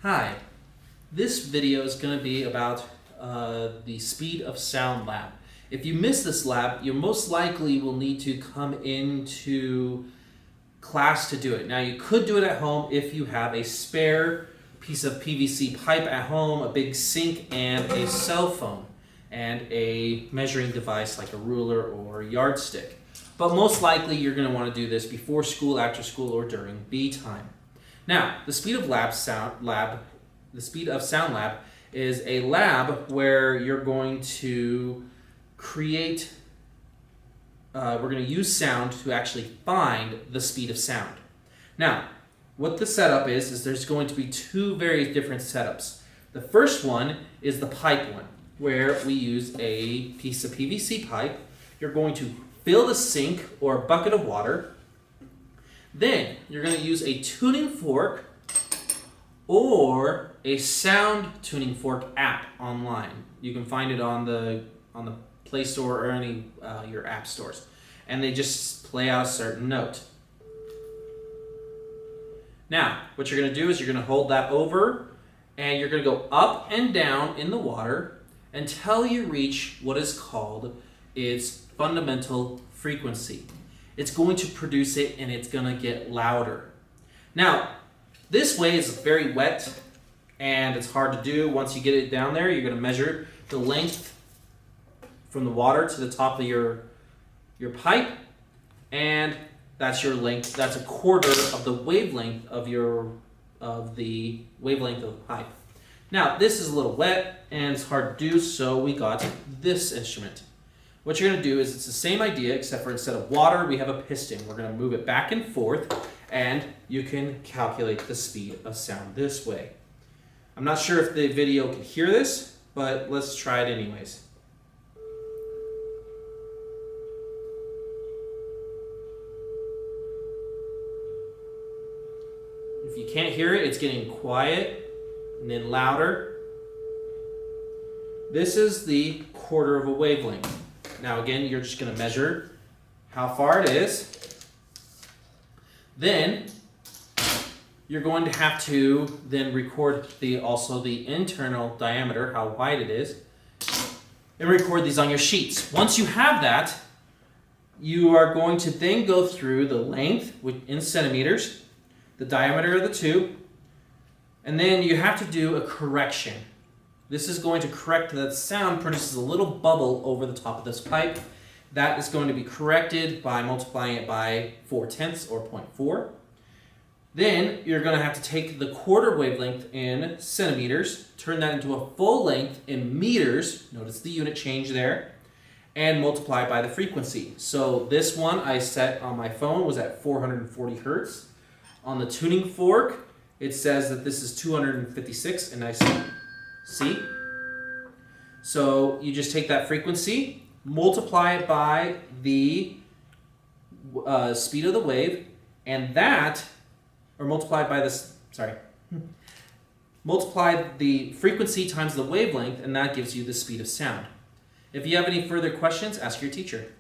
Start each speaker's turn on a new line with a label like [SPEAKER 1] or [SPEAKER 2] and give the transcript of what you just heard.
[SPEAKER 1] Hi, this video is going to be about the Speed of Sound lab. If you miss this lab, you most likely will need to come into class to do it. Now you could do it at home if you have a spare piece of PVC pipe at home, a big sink, and a cell phone, and a measuring device like a ruler or yardstick. But most likely you're going to want to do this before school, after school, or during B time. Now, the Speed of Sound lab is a lab where you're going to create, we're going to use sound to actually find the speed of sound. Now, what the setup is there's going to be two very different setups. The first one is the pipe one, where we use a piece of PVC pipe. You're going to fill the sink or a bucket of water. Then you're going to use a tuning fork or a sound tuning fork app online. You can find it on the Play Store or any your app stores, and they just play out a certain note. Now, what you're going to do is you're going to hold that over, and you're going to go up and down in the water until you reach what is called its fundamental frequency. It's going to produce it, and it's going to get louder. Now, this way is very wet, and it's hard to do. Once you get it down there, you're going to measure the length from the water to the top of your pipe, and that's your length. That's a quarter of the wavelength of the wavelength of the pipe. Now, this is a little wet, and it's hard to do, so we got this instrument. What you're going to do is it's the same idea, except for instead of water, we have a piston. We're going to move it back and forth, and you can calculate the speed of sound this way. I'm not sure if the video can hear this, but let's try it anyways. If you can't hear it, it's getting quiet and then louder. This is the quarter of a wavelength. Now again, you're just going to measure how far it is. Then you're going to have to then record also the internal diameter, how wide it is, and record these on your sheets. Once you have that, you are going to then go through the length in centimeters, the diameter of the tube, and then you have to do a correction. This is going to correct that sound produces a little bubble over the top of this pipe. That is going to be corrected by multiplying it by 4/10 or 0.4. Then you're going to have to take the quarter wavelength in centimeters, turn that into a full length in meters, notice the unit change there, and multiply by the frequency. So this one I set on my phone was at 440 hertz. On the tuning fork, it says that this is 256, and I see. So you just take that frequency, multiply it by the speed of the wave, and that, or multiply the frequency times the wavelength, and that gives you the speed of sound. If you have any further questions, ask your teacher.